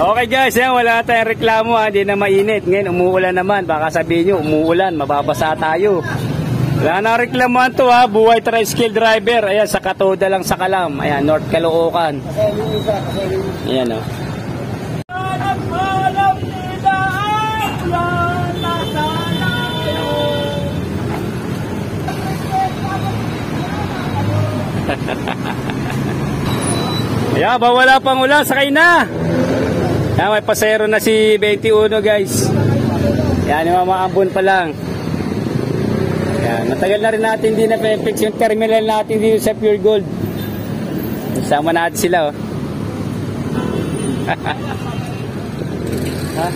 Okay guys, yan, wala tayong reklamo ha, hindi na mainit. Ngayon umuulan naman, baka sabihin nyo umuulan, mababasa tayo. Wala na reklamuhan to ha, Buhay Tricycle Driver. Ayan, sa Katoda lang sa Kalam. Ayan, North Caloocan. Ayan o. Ayan, wala pang ulan, sakay na. Ayan, may pasero na si 21 guys. Ayan, mamaambon pa lang. Ayan, matagal na rin natin hindi na fix yung terminal natin dito sa Pure Gold. Sama natin sila oh. Ha?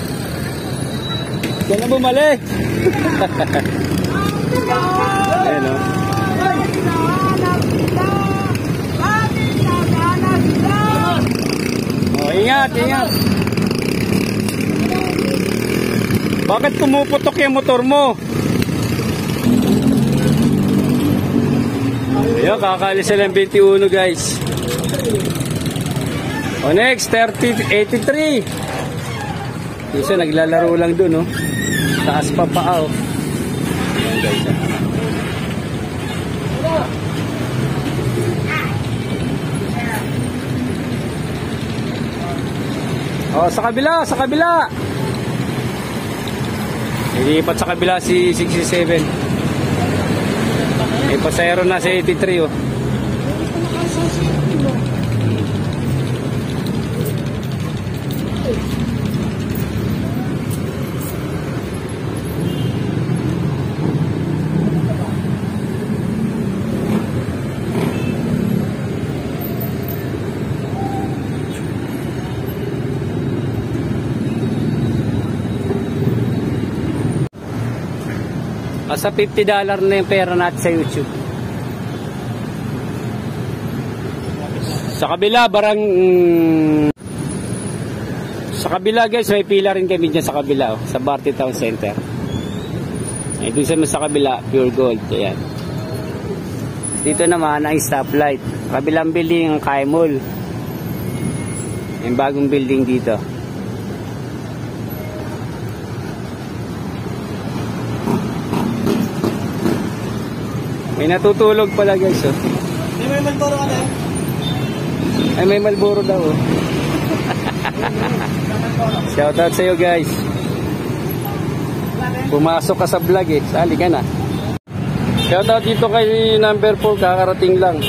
Diyan na bumalik. Ayan oh. Oh, ingat, ingat. Bakit pumuputok yung motor mo? Ayan, kakaalis sila ng 21 guys. O next, 83. Isa naglalaro lang dun, oh. Taas pa pa, oh. Ayan guys, oh, sa kabila, sa kabila. Ilipat sa kabila si 67. May pasayro na si 83 oh. Sa $50 na yung pera natin sa YouTube. Sa kabila, sa kabila guys, may pila rin kami dyan sa kabila, oh, sa Barty Town Center. Ito sa kabila, Pure Gold. Ayan. Dito naman ang stoplight. Kabilang building ang Kai Mall. Yung bagong building dito. May natutulog pala guys oh. May Malboro ka na? Ay may Malboro daw oh. Shoutout sa iyo guys. Pumasok ka sa vlog eh. Sali ka na. Shoutout dito kay number 4. Kakarating lang.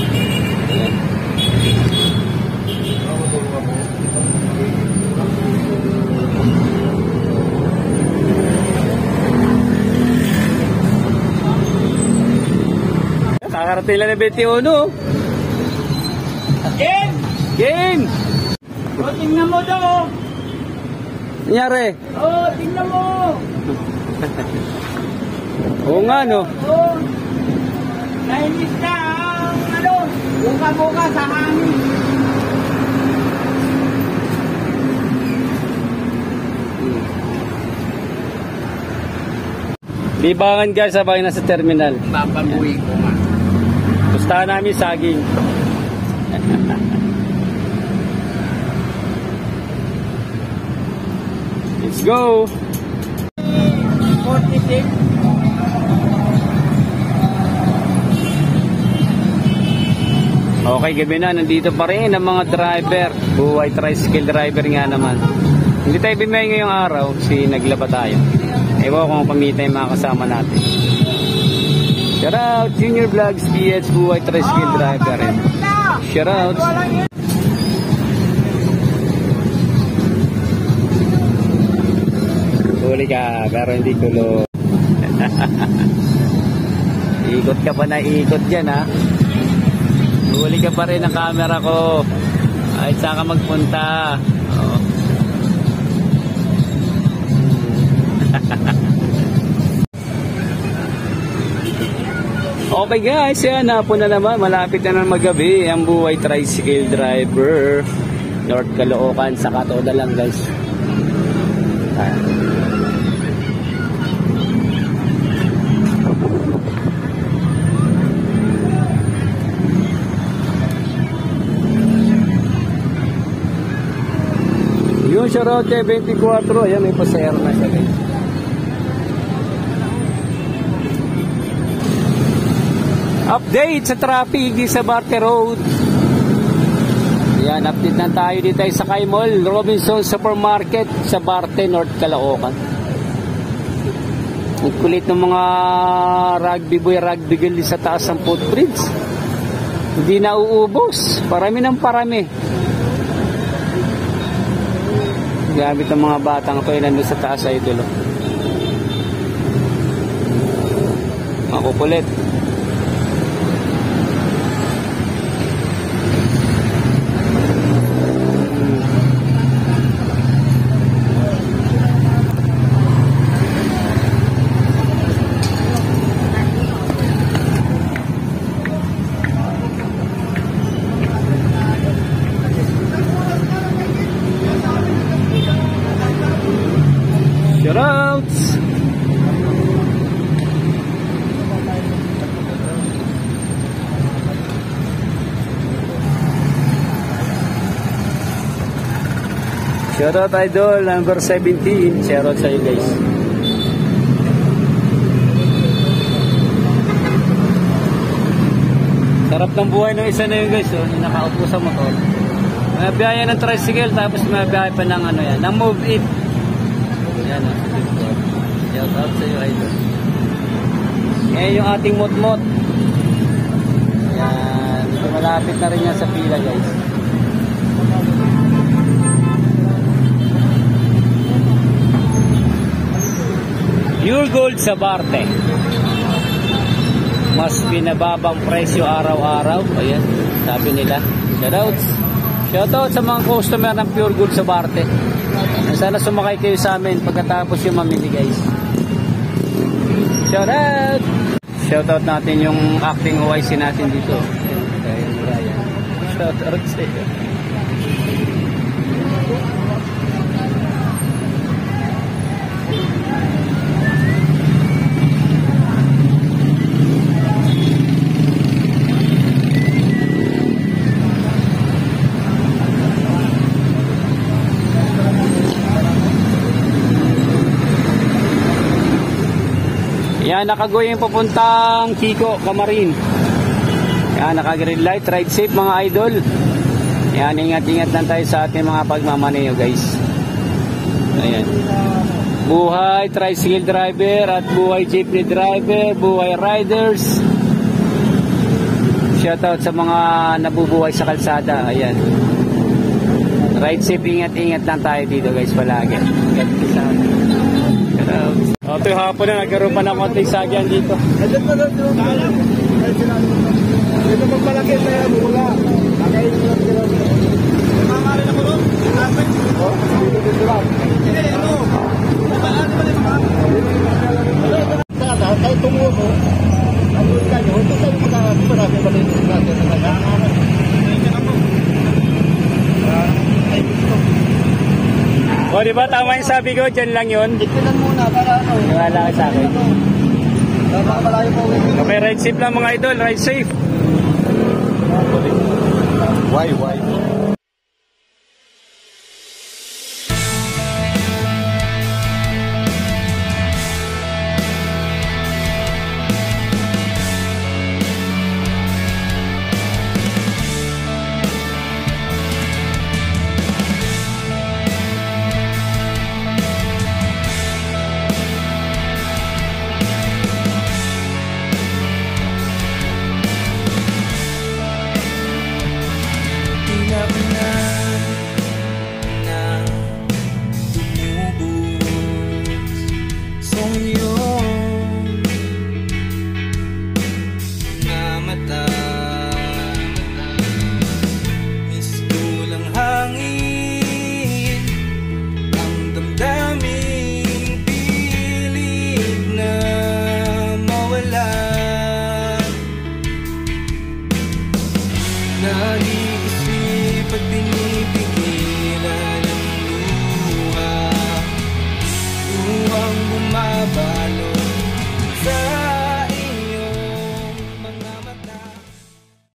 Kakarating lang na 21. Game! Game! O, tingnan mo daw. Nangyari? O, tingnan mo. Oo nga no. O, nainis ka ang ano, buka-buka sa hangin. Libangan guys, sabay na sa terminal. Papabuhi ko nga. Pustahan namin saging. Let's go. 46. Okay, gabi na. Nandito pa rin ang mga driver. Buhay tricycle driver nga naman. Hindi tayo bimay ngayong araw. Naglaba tayo. Ewan kung pamita yung mga kasama natin. Shout out Junior Vlogs PH Buhay Tricycle Driver. Shout out. Huli ka pero hindi tulo. Ikot ka pa na ikot dyan ha. Huli ka pa rin ang camera ko. Kahit saan ka magpunta. Oh. Okay guys, yan po na naman, malapit na naman magabi ang Buhay Tricycle Driver North Caloocan sa Katoda lang guys. Yun, shoutout kay 24. Ayan, may pasero na siya guys. Update sa traffic di sa Barte Road. Ayan, update na tayo dito sa Sakay Mall, Robinson Supermarket sa Barte, North Caloocan. Ang kulit ng mga rugby girl sa taas ng footbridge. Hindi na uubos. Parami ng parami. Gamit ng mga batang ito ay nandun sa taas ay idol. Makukulit. Shoutouts! Shoutout idol number 17. Shoutout sa iyo guys. Sarap ng buhay ng isa na yun guys. Oh, yung nakaupo sa motor. May biyaya ng tricycle tapos may biyaya pa ng ano yan. Ng Move It. Yan o. Shout out sa iyo idol. Ngayon yung ating mot-mot. Yan. So, malapit na rin yan sa pila guys. Pure Gold sa Barte. Mas pinababang presyo araw-araw. Ayan. Sabi nila. Shoutouts. Shoutout sa mga customer ng Pure Gold sa Barte. Sana sumakay kayo sa amin pagkatapos yung mamili guys. Shoutout! Shoutout natin yung acting OIC natin dito. Shoutout sa iyo. Yan, nakagoy yung papuntang Kiko, Camarin. Yan, naka-green light, ride safe mga idol. Yan, ingat-ingat lang tayo sa ating mga pagmamaneho guys. Ayan. Buhay tricycle driver at buhay jeepney driver, buhay riders. Shoutout sa mga nabubuhay sa kalsada. Ayan. Ride safe, ingat-ingat lang tayo dito guys palagi. Ito yung hapon na nagkaroon pa ng konting sagyan dito. Dito magpalaki na yan, mula. Kakain mo lang sila. Mamari na ko ron? Hindi, ano? Ano ba rin mga? Kahit tungo ko, ang ulit nyo, ito tayo magkakasin natin balitin natin. O diba tama yung sabi ko, dyan lang yun. Ikinan muna para ano. Wala ka sa akin. Napakalayo po. Okay, ride safe lang mga idol, ride safe. Why?